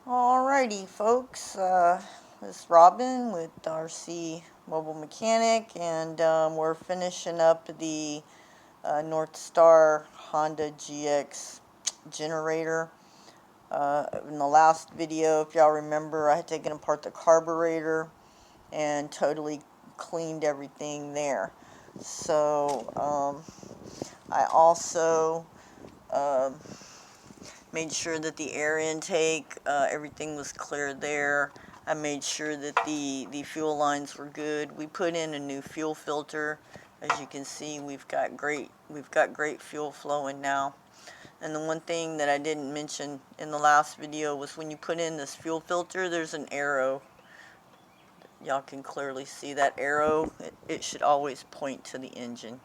Alrighty, folks. This is Robin with RC Mobile Mechanic, and we're finishing up the North Star Honda GX generator. In the last video, if y'all remember, I had taken apart the carburetor and totally cleaned everything there. So I also made sure that the air intake, everything was clear there. I made sure that the fuel lines were good. We put in a new fuel filter. As you can see, we've got great fuel flowing now. And the one thing that I didn't mention in the last video was when you put in this fuel filter, there's an arrow. Y'all can clearly see that arrow. It should always point to the engine,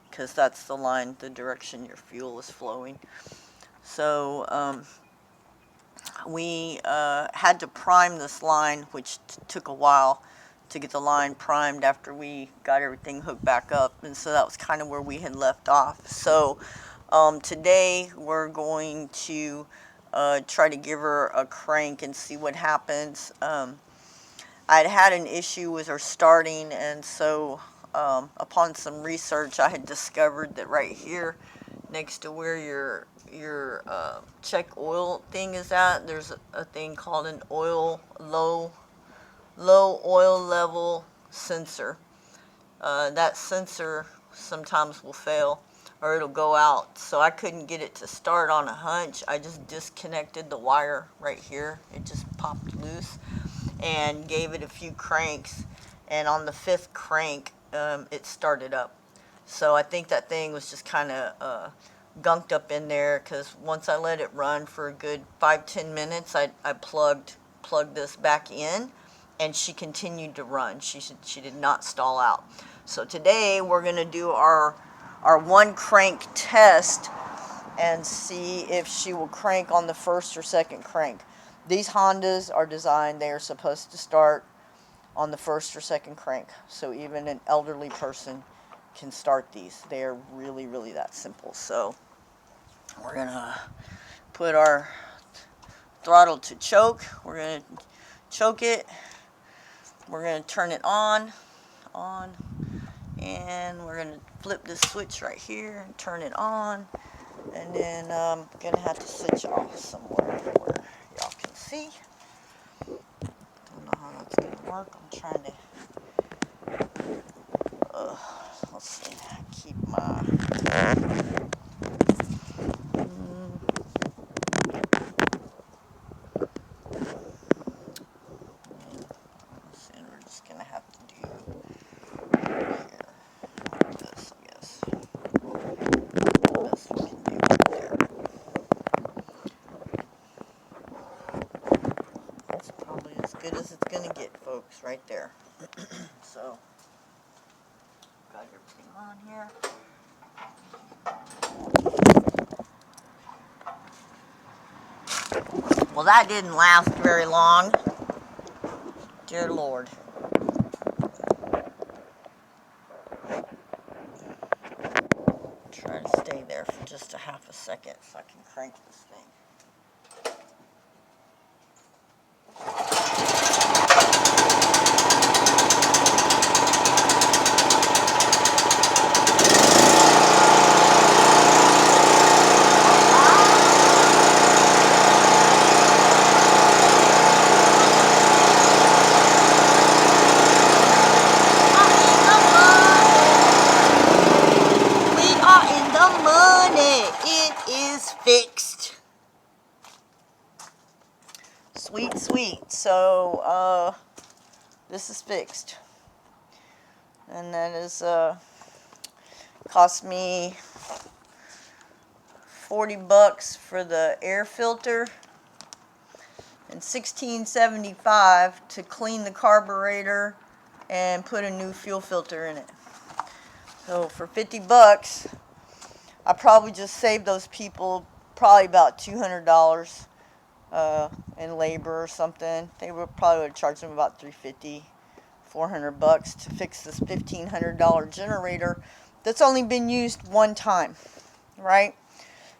because that's the line, the direction your fuel is flowing. So we had to prime this line, which took a while to get the line primed after we got everything hooked back up, and so that was kind of where we had left off. So today we're going to try to give her a crank and see what happens. I'd had an issue with her starting, and so upon some research I had discovered that right here next to where your check oil thing is at, there's a thing called an low oil level sensor. That sensor sometimes will fail or it'll go out, so I couldn't get it to start on a hunch. I just disconnected the wire right here. It just popped loose and gave it a few cranks, and on the 5th crank it started up. So I think that thing was just kind of gunked up in there, because once I let it run for a good 5-10 minutes, I plugged this back in, and she continued to run. She did not stall out. So today we're going to do our 1 crank test and see if she will crank on the 1st or 2nd crank. These Hondas are designed, they are supposed to start on the 1st or 2nd crank. So even an elderly person can start these. They are really, really that simple. So we're going to put our throttle to choke. We're going to choke it. We're going to turn it on, and we're going to flip this switch right here and turn it on. And then I'm going to have to switch off somewhere where y'all can see. Don't know how that's going to work. I'm trying to, let's see, keep my, and we're just going to have to do here, like this, I guess. The best we can do right there. That's probably as good as it's going to get, folks, right there. So, got everything on here. Well, that didn't last very long. Dear Lord. Try to stay there for just a half a second so I can crank this thing. Fixed. Sweet, sweet. So, this is fixed. And that is, cost me $40 for the air filter and $16.75 to clean the carburetor and put a new fuel filter in it. So for $50, I probably just saved those people probably about $200 in labor or something. They would probably would charge them about $350, $400 to fix this $1,500 generator that's only been used one time, right?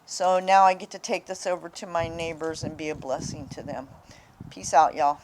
So now I get to take this over to my neighbors and be a blessing to them. Peace out, y'all.